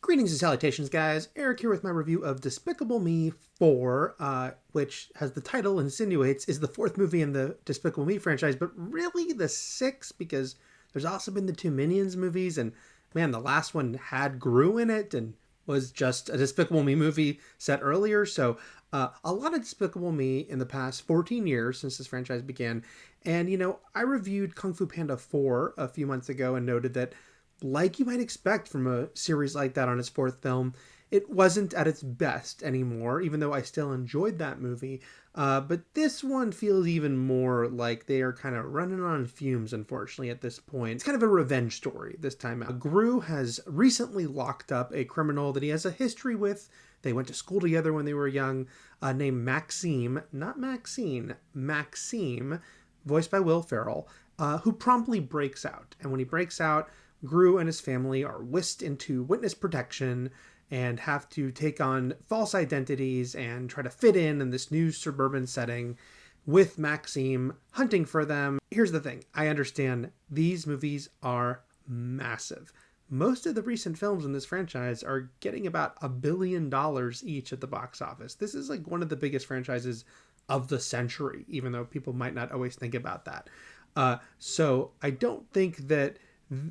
Greetings and salutations, guys. Eric here with my review of Despicable Me 4, which, as the title insinuates, is the fourth movie in the Despicable Me franchise, but really the sixth, because there's also been the two Minions movies, and man, the last one had Gru in it and was just a Despicable Me movie set earlier. So a lot of Despicable Me in the past 14 years since this franchise began. And, you know, I reviewed Kung Fu Panda 4 a few months ago and noted that, like you might expect from a series like that on its fourth film, it wasn't at its best anymore, even though I still enjoyed that movie. But this one feels even more like they are kind of running on fumes, unfortunately, at this point. It's kind of a revenge story this time out. Gru has recently locked up a criminal that he has a history with. They went to school together when they were young, named Maxime, not Maxine, Maxime, voiced by Will Ferrell, who promptly breaks out. And when he breaks out, Gru and his family are whisked into witness protection and have to take on false identities and try to fit in this new suburban setting with Maxime hunting for them. Here's the thing. I understand these movies are massive. Most of the recent films in this franchise are getting about $1 billion each at the box office. This is like one of the biggest franchises of the century, even though people might not always think about that. So I don't think that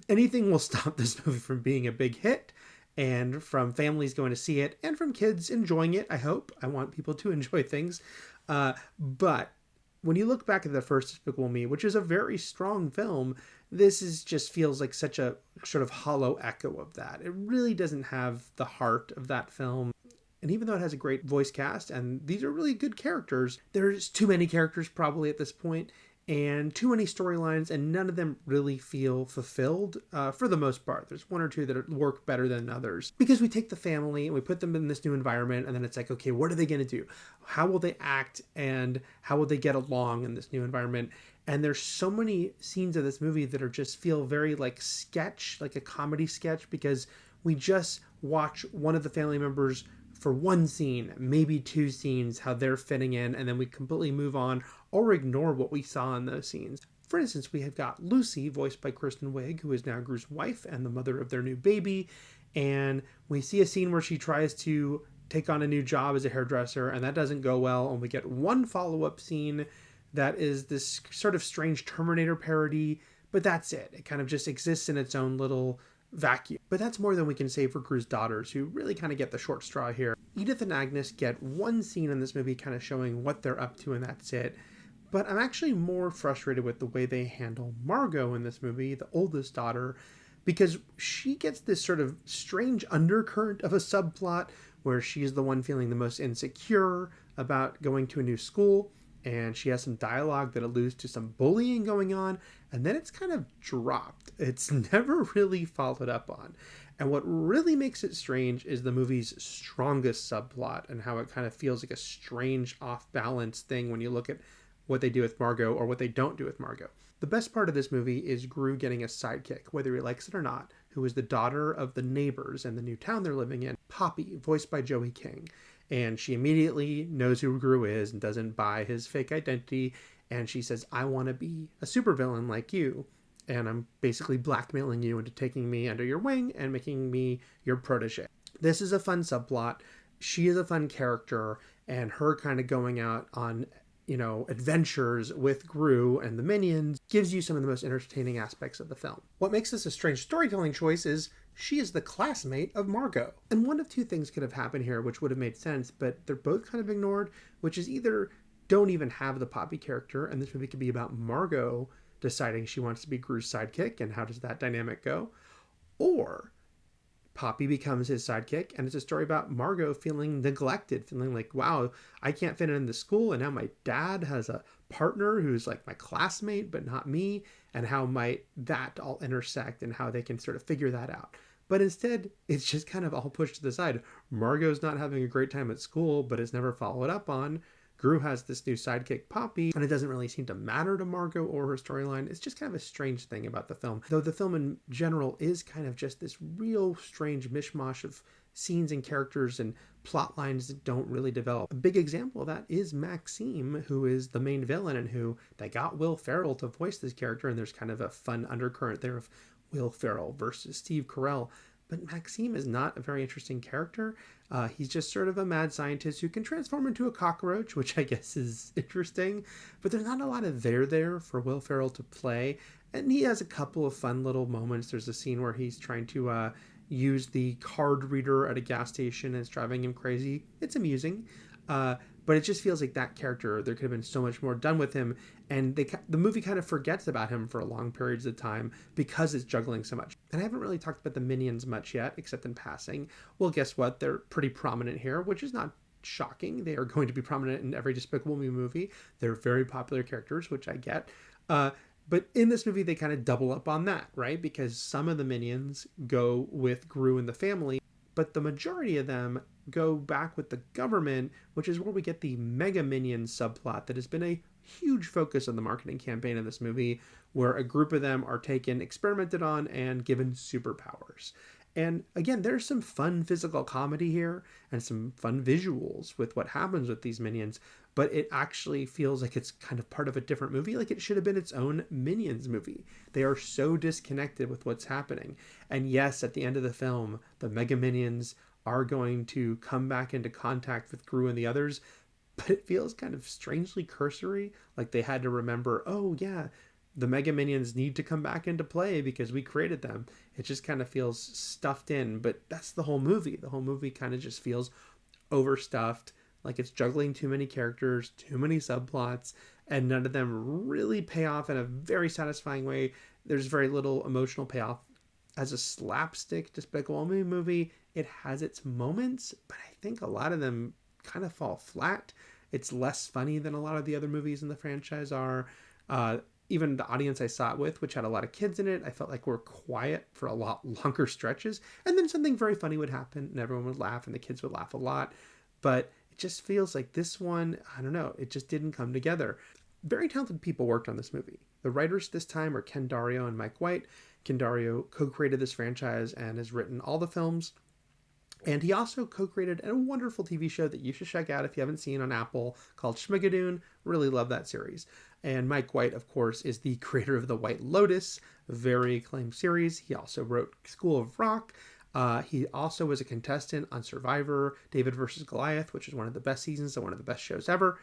anything will stop this movie from being a big hit and from families going to see it and from kids enjoying it. I hope. I want people to enjoy things. But when you look back at the first Despicable Me, which is a very strong film, this just feels like such a sort of hollow echo of that. It really doesn't have the heart of that film. And even though it has a great voice cast and these are really good characters, there's too many characters probably at this point, and too many storylines, and none of them really feel fulfilled for the most part. There's one or two that work better than others. Because we take the family and we put them in this new environment, and then it's like, okay, what are they going to do? How will they act, and how will they get along in this new environment? And there's so many scenes of this movie that are just feel very like sketch, like a comedy sketch, because we just watch one of the family members for one scene, maybe two scenes, how they're fitting in, and then we completely move on or ignore what we saw in those scenes. For instance, we have got Lucy, voiced by Kristen Wiig, who is now Gru's wife and the mother of their new baby, and we see a scene where she tries to take on a new job as a hairdresser, and that doesn't go well, and we get one follow-up scene that is this sort of strange Terminator parody, but that's it. It kind of just exists in its own little vacuum. But that's more than we can say for Gru's daughters, who really kind of get the short straw here. Edith and Agnes get one scene in this movie kind of showing what they're up to, and that's it. But I'm actually more frustrated with the way they handle Margot in this movie, the oldest daughter, because she gets this sort of strange undercurrent of a subplot where she's the one feeling the most insecure about going to a new school, and she has some dialogue that alludes to some bullying going on, and then it's kind of dropped. It's never really followed up on. And what really makes it strange is the movie's strongest subplot and how it kind of feels like a strange off-balance thing when you look at what they do with Margot or what they don't do with Margot. The best part of this movie is Gru getting a sidekick, whether he likes it or not, who is the daughter of the neighbors in the new town they're living in, Poppy, voiced by Joey King. And she immediately knows who Gru is and doesn't buy his fake identity. And she says, I want to be a supervillain like you. And I'm basically blackmailing you into taking me under your wing and making me your protege. This is a fun subplot. She is a fun character. And her kind of going out on, adventures with Gru and the Minions gives you some of the most entertaining aspects of the film. What makes this a strange storytelling choice is she is the classmate of Margot. And one of two things could have happened here, which would have made sense, but they're both kind of ignored, which is either don't even have the Poppy character, and this movie could be about Margot deciding she wants to be Gru's sidekick, and how does that dynamic go? Or Poppy becomes his sidekick, and it's a story about Margot feeling neglected, feeling like, wow, I can't fit in the school, and now my dad has a partner who's like my classmate, but not me, and how might that all intersect and how they can sort of figure that out. But instead, it's just kind of all pushed to the side. Margot's not having a great time at school, but it's never followed up on. Gru has this new sidekick, Poppy, and it doesn't really seem to matter to Margot or her storyline. It's just kind of a strange thing about the film. Though the film in general is kind of just this real strange mishmash of scenes and characters and plot lines that don't really develop. A big example of that is Maxime, who is the main villain and who they got Will Ferrell to voice this character, and there's kind of a fun undercurrent there of Will Ferrell versus Steve Carell. But Maxime is not a very interesting character. He's just sort of a mad scientist who can transform into a cockroach, which I guess is interesting. But there's not a lot of there for Will Ferrell to play. And he has a couple of fun little moments. There's a scene where he's trying to use the card reader at a gas station and it's driving him crazy. It's amusing. But it just feels like that character, there could have been so much more done with him. And the movie kind of forgets about him for long periods of time because it's juggling so much. And I haven't really talked about the Minions much yet, except in passing. Well, guess what? They're pretty prominent here, which is not shocking. They are going to be prominent in every Despicable Me movie. They're very popular characters, which I get. But in this movie, they kind of double up on that, right? Because some of the Minions go with Gru and the family, but the majority of them go back with the government, which is where we get the Mega Minions subplot that has been a huge focus of the marketing campaign in this movie, where a group of them are taken, experimented on, and given superpowers. And again, there's some fun physical comedy here and some fun visuals with what happens with these minions, but it actually feels like it's kind of part of a different movie, like it should have been its own Minions movie. They are so disconnected with what's happening. And yes, at the end of the film, the Mega Minions are going to come back into contact with Gru and the others, but it feels kind of strangely cursory, like they had to remember, oh yeah, the Mega Minions need to come back into play because we created them. It just kind of feels stuffed in, but that's the whole movie. The whole movie kind of just feels overstuffed, like it's juggling too many characters, too many subplots, and none of them really pay off in a very satisfying way. There's very little emotional payoff. As a slapstick Despicable Me movie, it has its moments, but I think a lot of them kind of fall flat. It's less funny than a lot of the other movies in the franchise are. Even the audience I saw it with, which had a lot of kids in it, I felt like were quiet for a lot longer stretches. And then something very funny would happen and everyone would laugh and the kids would laugh a lot. But it just feels like this one, I don't know, it just didn't come together. Very talented people worked on this movie. The writers this time are Ken Dario and Mike White. Ken Dario co-created this franchise and has written all the films. And he also co-created a wonderful TV show that you should check out if you haven't seen on Apple called Schmigadoon. Really love that series. And Mike White, of course, is the creator of The White Lotus, a very acclaimed series. He also wrote School of Rock. He also was a contestant on Survivor, David versus Goliath, which is one of the best seasons and one of the best shows ever.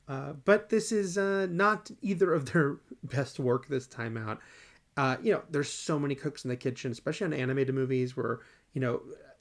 But this is not either of their best work this time out. There's so many cooks in the kitchen, especially on animated movies where,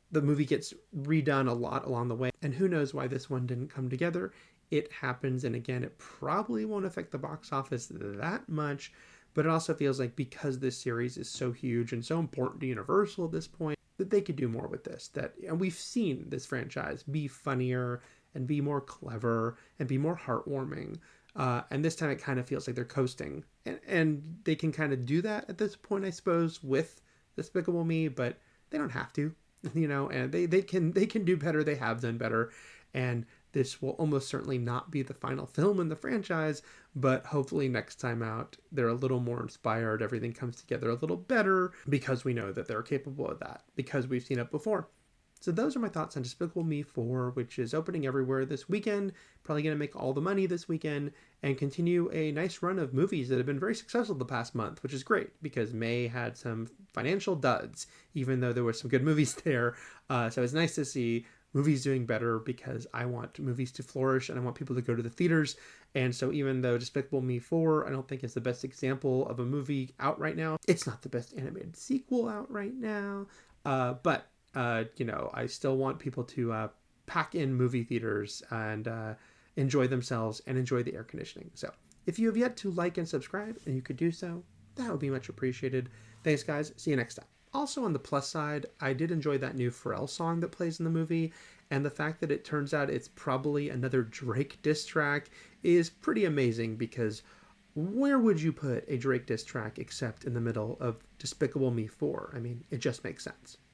the movie gets redone a lot along the way. And who knows why this one didn't come together. It happens. And again, it probably won't affect the box office that much. But it also feels like because this series is so huge and so important to Universal at this point, that they could do more with this. And we've seen this franchise be funnier and be more clever and be more heartwarming. And this time it kind of feels like they're coasting. And they can kind of do that at this point, I suppose, with Despicable Me, but they don't have to. And they can do better. They have done better. And this will almost certainly not be the final film in the franchise, but hopefully next time out, they're a little more inspired. Everything comes together a little better because we know that they're capable of that because we've seen it before. So those are my thoughts on Despicable Me 4, which is opening everywhere this weekend, probably going to make all the money this weekend, and continue a nice run of movies that have been very successful the past month, which is great because May had some financial duds, even though there were some good movies there. So it's nice to see movies doing better because I want movies to flourish and I want people to go to the theaters. And so even though Despicable Me 4, I don't think is the best example of a movie out right now, it's not the best animated sequel out right now, but I still want people to pack in movie theaters and enjoy themselves and enjoy the air conditioning. So if you have yet to like and subscribe, and you could do so, that would be much appreciated. Thanks, guys. See you next time. Also, on the plus side, I did enjoy that new Pharrell song that plays in the movie, and the fact that it turns out it's probably another Drake diss track is pretty amazing because where would you put a Drake diss track except in the middle of Despicable Me 4? I mean, it just makes sense.